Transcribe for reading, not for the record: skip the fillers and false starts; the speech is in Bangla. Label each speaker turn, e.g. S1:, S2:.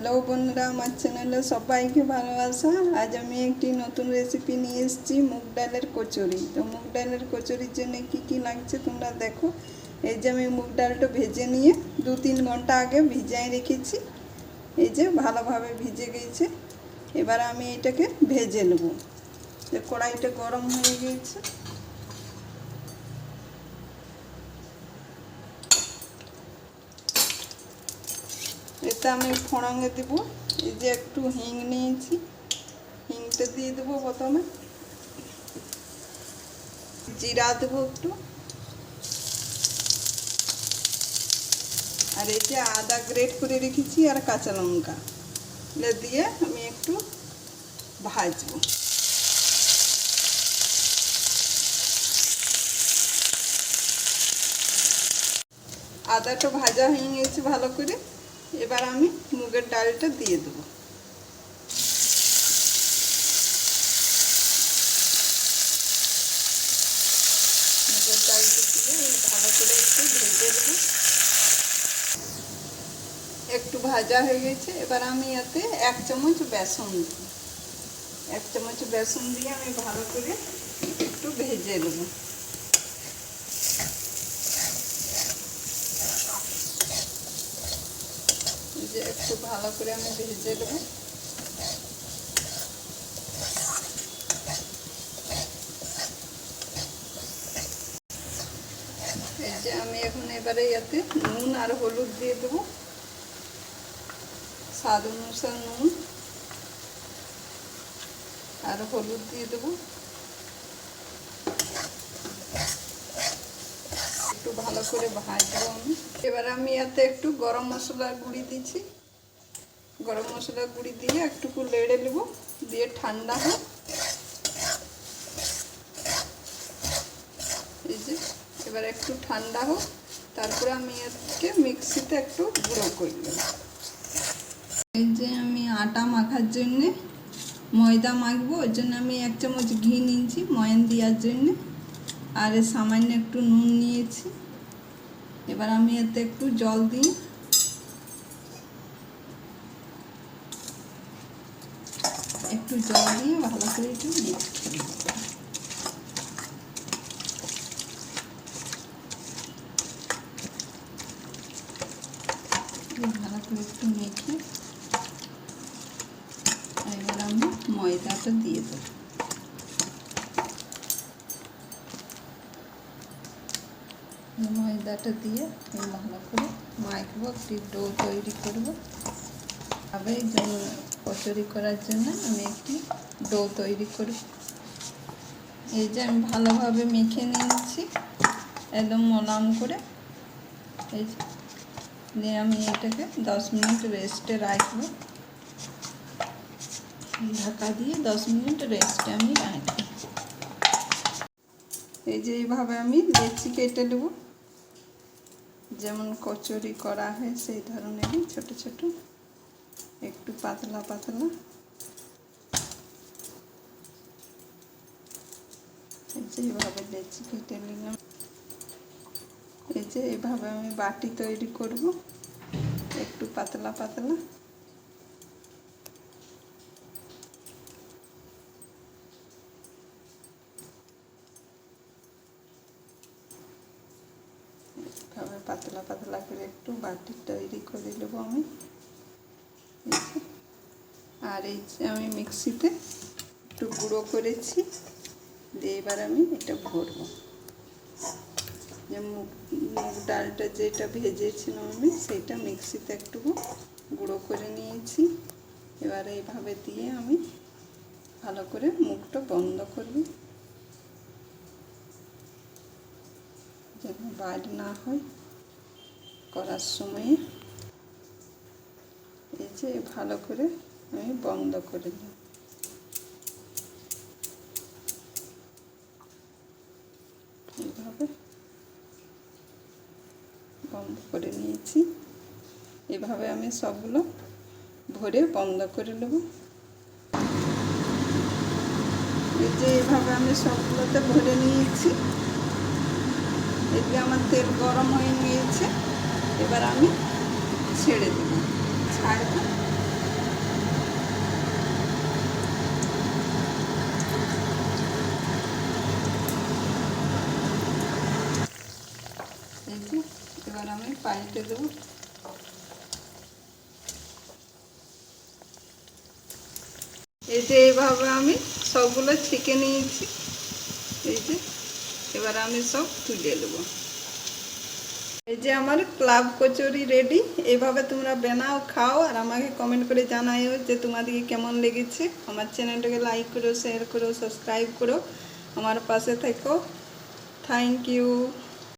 S1: হ্যালো বন্ধুরা, আমার চ্যানেলে সবাইকে ভালোবাসা। আজ আমি একটি নতুন রেসিপি নিয়ে এসেছি, মুগ ডালের কচুরি। তো মুগ ডালের কচুরির জন্য কি কি লাগছে তোমরা দেখো। এই যে আমি মুগ ডালটা ভেজে নিয়ে 2-3 ঘন্টা আগে ভিজাই রেখেছি। এই যে ভালোভাবে ভিজে গেছে। এবার আমি এটাকে ভেজে নেব। তো কড়াইটা গরম হয়ে গেছে। এতে আমি ফোড়নে দেব। এই যে একটু হিং নিয়েছি, হিংটা দিয়ে দেবো প্রথমে। জিরা দেবো একটু, আর এই যে আদা গ্রেট করে রেখেছি আর কাঁচা লঙ্কা দিয়ে আমি একটু ভাজবো। আদাটা ভাজা হয়ে গেছে ভালো করে। এবার আমি মুগের ডালটা দিয়ে দেবো। মুগের ডালটা দিয়ে ভালো করে একটু ভেজে দেবো। একটু ভাজা হয়ে গেছে। এবার আমি এতে 1 চামচ বেসন দেব। 1 চামচ বেসন দিয়ে আমি ভালো করে একটু ভেজে দেবো। যে একটু ভালো করে আমি ভেজে দেবো। এই যে আমি এখন এবারে এতে নুন আর হলুদ দিয়ে দেবো, স্বাদ অনুসারে নুন আর হলুদ দিয়ে দেবো। একটু ভালো করে ভাজবো আমি। এবার আমি এতে একটু গরম মশলার গুঁড়ি দিচ্ছি। গরম মশলার গুঁড়ি দিয়ে একটু নেড়ে নেব, দিয়ে ঠান্ডা হোক। এই যে এবার একটু ঠান্ডা হোক, তারপরে আমি একে মিক্সিতে একটু গুঁড়ো করে নেব। এই যে আমি আটা মাখার জন্যে ময়দা মাখবো, ওই জন্য আমি 1 চামচ ঘি নিয়েছি ময়ান দেওয়ার জন্যে, আর সামান্য একটু নুন নিয়েছি। এবার আমি এতে একটু জল দিই। একটু জল দিয়ে ভালো করে একটু মিক্স করে দেব। ভালো করে একটু মেখে এবার আমি ময়দাটা দিয়ে দেবো। ময়দাটা দিয়ে আমি ভালো করে মাখবো, একটি ডো তৈরি করবো। তবে কচুরি করার জন্য আমি একটি ডো তৈরি করব। এই যে আমি ভালোভাবে মেখে নিয়েছি একদম মোলাম করে। এই যে দিয়ে আমি এটাকে 10 মিনিট রেস্টে রাখবো। ঢাকা দিয়ে 10 মিনিট রেস্টে আমি রাখবো। এই যে এইভাবে আমি লেচি কেটে নেব, যেমন কচুরি করা হয় সেই ধরনেরই ছোট ছোট, একটু পাতলা পাতলা। এই যে এইভাবে লেচি কেটে নিলাম। এই যে এইভাবে আমি বাটি তৈরি করব, একটু পাতলা পাতলা। এইভাবে পাতলা পাতলা করে একটু বাটি তৈরি করে নেব আমি। আর এই যে আমি মিক্সিতে একটু গুঁড়ো করেছি, দিয়ে এবার আমি এটা ভরবো। যে মুগ ডালটা যেটা ভেজেছিলাম আমি সেটা মিক্সিতে একটু গুঁড়ো করে নিয়েছি। এবার এইভাবে দিয়ে আমি ভালো করে মুখটা বন্ধ করব, যেন বাইরে না হয় করার সময়ে। এই যে ভালো করে আমি বন্ধ করে দিই। এইভাবে বন্ধ করে নিয়েছি। এভাবে আমি সবগুলো ভরে বন্ধ করে নেব। এই যে এইভাবে আমি সবগুলোতে ভরে নিয়েছি। এদিকে আমার তেল গরম হয়ে গিয়েছে। এবার আমি ছেড়ে দেব, ছাড়বো। আমি পাল্টে দেবো। এই যে এইভাবে আমি সবগুলো ছেঁকে নিয়েছি। এই যে এবার আমি সব তুলে নেব। এই যে আমার ক্লাব কচুরি রেডি। এইভাবে তোমরা বানাও, খাও, আর আমাকে কমেন্ট করে জানাও যে তোমাদেরকে কেমন লেগেছে। আমার চ্যানেলটাকে লাইক করো, শেয়ার করো, সাবস্ক্রাইব করো, আমার পাশে থেকো। Thank you.